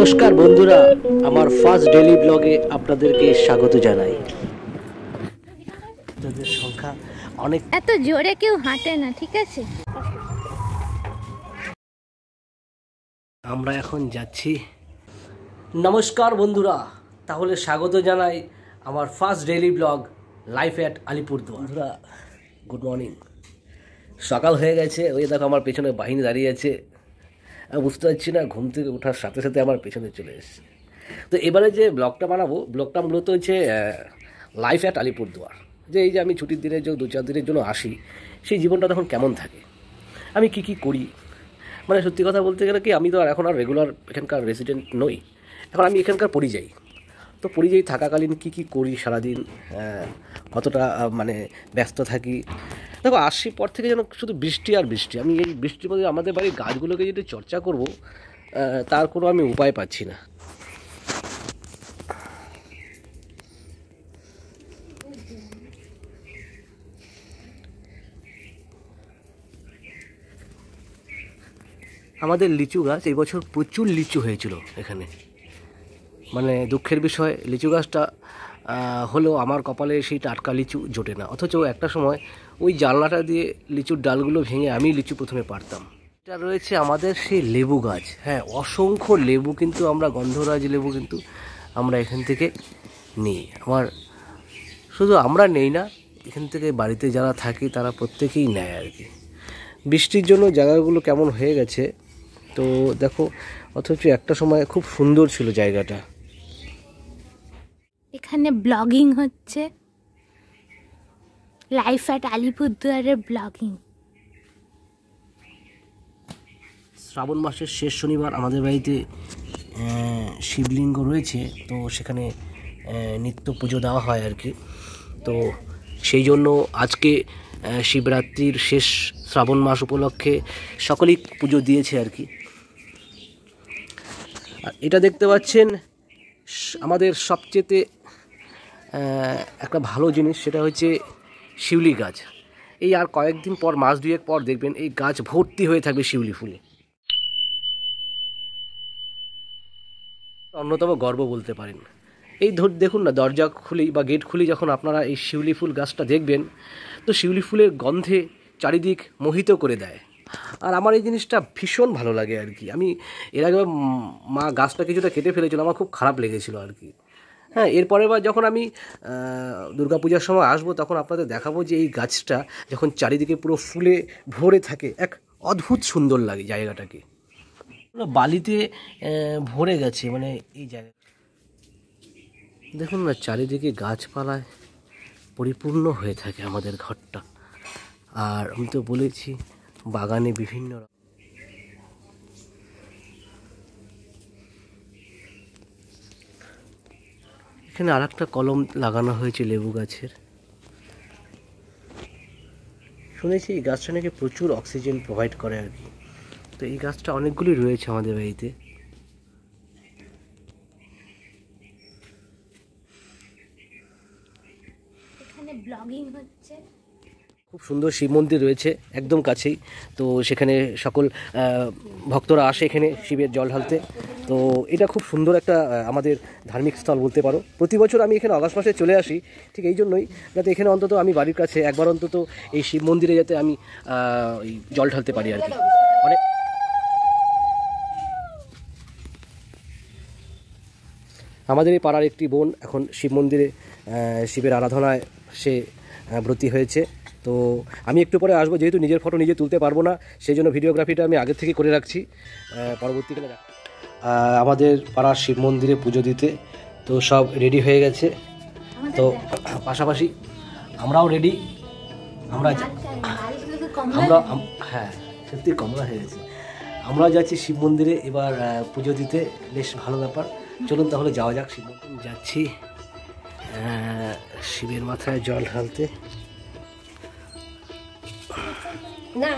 নমস্কার বন্ধুরা, আমার ফার্স্ট ডেইলি ব্লগে আপনাদেরকে স্বাগত জানাই। আপনাদের সংখ্যা অনেক, এত জোরে কেউ হাঁটে না, ঠিক আছে? আমরা এখন যাচ্ছি। নমস্কার বন্ধুরা, তাহলে স্বাগত জানাই আমার first daily blog life at Alipurduar. বন্ধুরা গুড মর্নিং। সকাল হয়ে গেছে, ওই দেখো আমার পেছনে বাহিনী দাঁড়িয়ে আছে। বুঝতে পারছি না, ঘুম থেকে ওঠার সাথে সাথে আমার পেছনে চলে এসেছে। তো এবারে যে ব্লগটা বানাবো, ব্লগটা মূলত হচ্ছে লাইফ অ্যাট আলিপুরদুয়ার। যে এই যে আমি ছুটির দিনে যে 2-4 দিনের জন্য আসি, সেই জীবনটা তখন কেমন থাকে, আমি কি কি করি। মানে সত্যি কথা বলতে গেলে কি, আমি তো এখন আর রেগুলার এখানকার রেসিডেন্ট নই, এখন আমি এখানকার পরিযায়ী। তো পরিযায়ী থাকাকালীন কি কি করি সারাদিন, কতটা মানে ব্যস্ত থাকি। দেখো, আসি পর থেকে যেন শুধু বৃষ্টি আর বৃষ্টি। আমি এই বৃষ্টির মধ্যে আমাদের বাড়ির গাছগুলোকে যদি চর্চা করব, তার কোনো আমি উপায় পাচ্ছি না। আমাদের লিচু গাছ এই বছর প্রচুর লিচু হয়েছিল এখানে। মানে দুঃখের বিষয়, লিচু গাছটা হলেও আমার কপালে সেই টাটকা লিচু জোটে না। অথচ একটা সময় ওই জানলাটা দিয়ে লিচুর ডালগুলো ভেঙে আমি লিচু প্রথমে পারতাম। এটা রয়েছে আমাদের সেই লেবু গাছ। হ্যাঁ, অসংখ্য লেবু, কিন্তু আমরা গন্ধরাজ লেবু কিন্তু আমরা এখান থেকে নিই। আমার শুধু আমরা নেই না, এখান থেকে বাড়িতে যারা থাকি তারা প্রত্যেকেই নেয় আর কি। বৃষ্টির জন্য জায়গাগুলো কেমন হয়ে গেছে তো দেখো, অথচ একটা সময় খুব সুন্দর ছিল জায়গাটা। এখানে ব্লগিং হচ্ছে, লাইফ অ্যাট আলিপুরদুয়ারের ব্লগিং। শ্রাবণ মাসের শেষ শনিবার আমাদের বাড়িতে শিবলিঙ্গ রয়েছে, তো সেখানে নিত্য পুজো দেওয়া হয় আর কি। তো সেই জন্য আজকে শিবরাত্রির শেষ শ্রাবণ মাস উপলক্ষে সকলেই পুজো দিয়েছে আর কি। আর এটা দেখতে পাচ্ছেন আমাদের সবচেয়ে একটা ভালো জিনিস, সেটা হচ্ছে শিউলি গাছ। এই আর কয়েকদিন পর, মাস দুয়েক পর দেখবেন এই গাছ ভর্তি হয়ে থাকবে শিউলি ফুলে। অন্যতম গর্ব বলতে পারেন। এই দেখুন না, দরজা খুলেই বা গেট খুলেই যখন আপনারা এই শিউলি ফুল গাছটা দেখবেন, তো শিউলি ফুলের গন্ধে চারিদিক মোহিত করে দেয়। আর আমার এই জিনিসটা ভীষণ ভালো লাগে আর কি। আমি এর আগে মা গাছটা কিছুটা কেটে ফেলেছিল, আমার খুব খারাপ লেগেছিল আর কি। হ্যাঁ, এরপরের বার যখন আমি দুর্গাপূজার সময় আসবো, তখন আপনাদের দেখাবো যে এই গাছটা যখন চারিদিকে পুরো ফুলে ভরে থাকে, এক অদ্ভুত সুন্দর লাগে জায়গাটাকে। বালিতে ভরে গেছে মানে এই জায়গা। দেখুন না, চারিদিকে গাছপালায় পরিপূর্ণ হয়ে থাকে আমাদের ঘরটা। আর আমি তো বলেছি, বাগানে বিভিন্ন এখানে আর একটা কলম লাগানো হয়েছে লেবু গাছের। শুনেছি এই গাছটা নাকি প্রচুর অক্সিজেন প্রোভাইড করে আর কি। তো এই গাছটা অনেকগুলি রয়েছে আমাদের বাড়িতে। এখানে ব্লগিং হচ্ছে। খুব সুন্দর শিব মন্দির রয়েছে একদম কাছেই। তো সেখানে সকল ভক্তরা আসে এখানে শিবের জল ঢালতে। তো এটা খুব সুন্দর একটা আমাদের ধার্মিক স্থল বলতে পারো। প্রতি বছর আমি এখানে আগস্ট মাসে চলে আসি, ঠিক এই জন্যই, যাতে এখানে অন্তত আমি বাড়ির কাছে একবার অন্তত এই শিব মন্দিরে যাতে আমি জল ঢালতে পারি আর কি। মানে আমাদের এই পাড়ার একটি বোন এখন শিব মন্দিরে শিবের আরাধনায় সে ব্রতী হয়েছে। তো আমি একটু পরে আসবো, যেহেতু নিজের ফটো নিজে তুলতে পারবো না, সেই জন্য ভিডিওগ্রাফিটা আমি আগে থেকে করে রাখছি, পরবর্তীকালে আমাদের পাড়ার শিব মন্দিরে পুজো দিতে। তো সব রেডি হয়ে গেছে, তো পাশাপাশি আমরাও রেডি। আমরা হ্যাঁ, সত্যি কমলা হয়ে গেছে। আমরা যাচ্ছি শিব মন্দিরে এবার পুজো দিতে, বেশ ভালো ব্যাপার। চলুন তাহলে যাওয়া যাক শিব মন্দির। যাচ্ছি শিবের মাথায় জল ঢালতে। না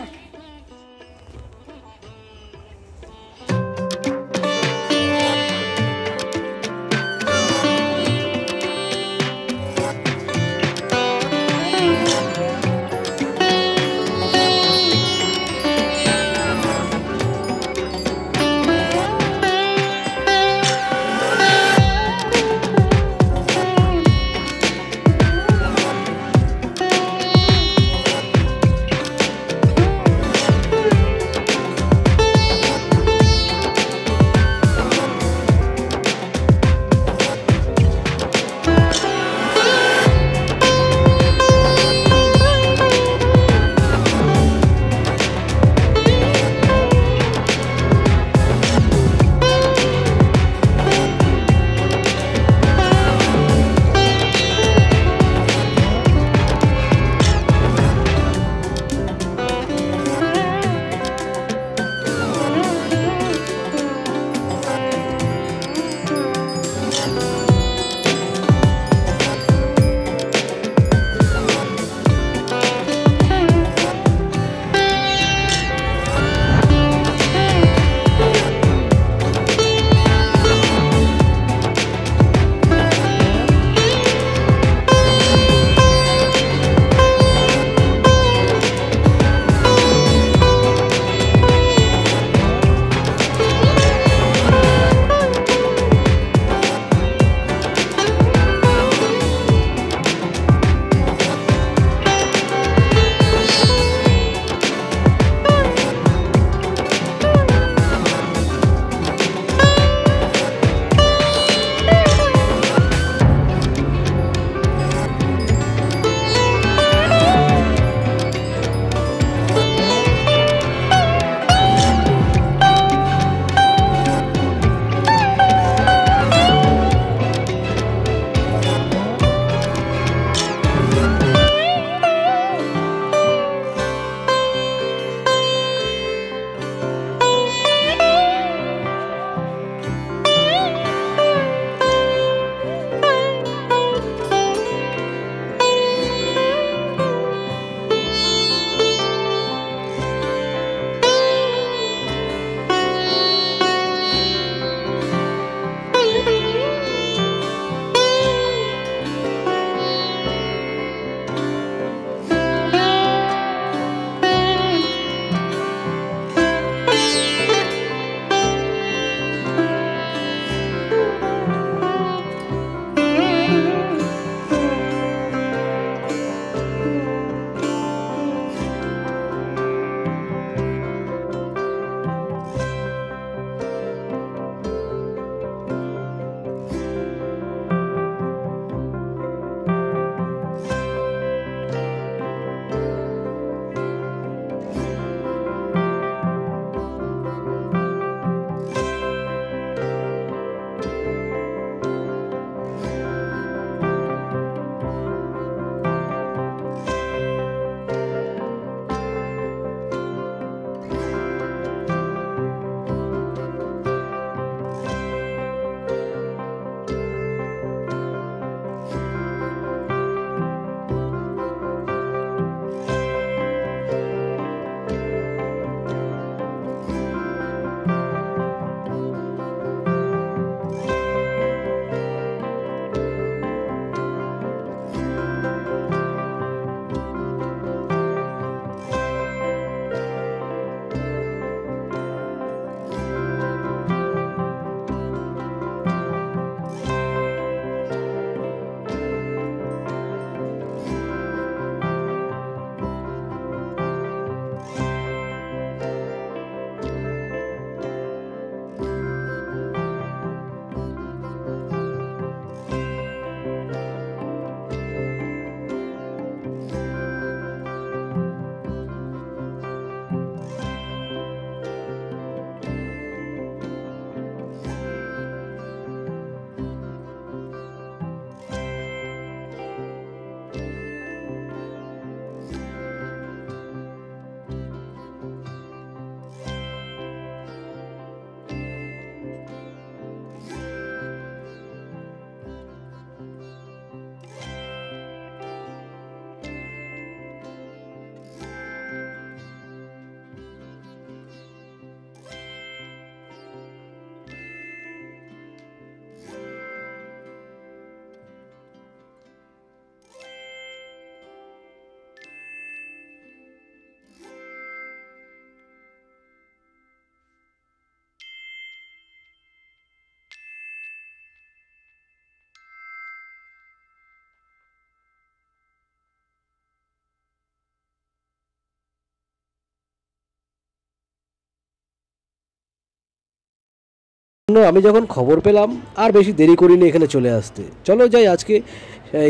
জন্য আমি যখন খবর পেলাম আর বেশি দেরি করিনি এখানে চলে আসতে। চলো যাই আজকে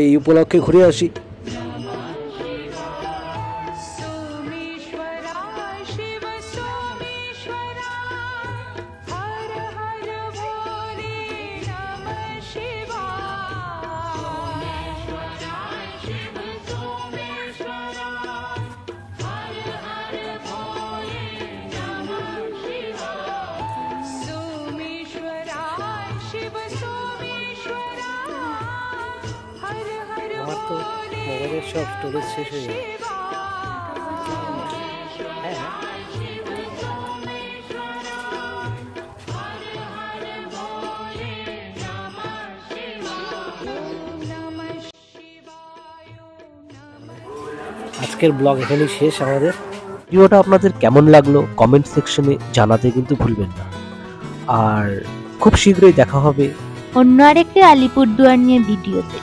এই উপলক্ষে ঘুরে আসি। আমার তো মোবাইলের সব স্টোরেজ শেষ হয়ে যায়। আজকের ব্লগ এখানেই শেষ আমাদের। ভিডিওটা আপনাদের কেমন লাগলো কমেন্ট সেকশনে জানাতে কিন্তু ভুলবেন না। আর খুব শীঘ্রই দেখা হবে অন্য আরেকটি আলিপুরদুয়ার নিয়ে ভিডিওতে।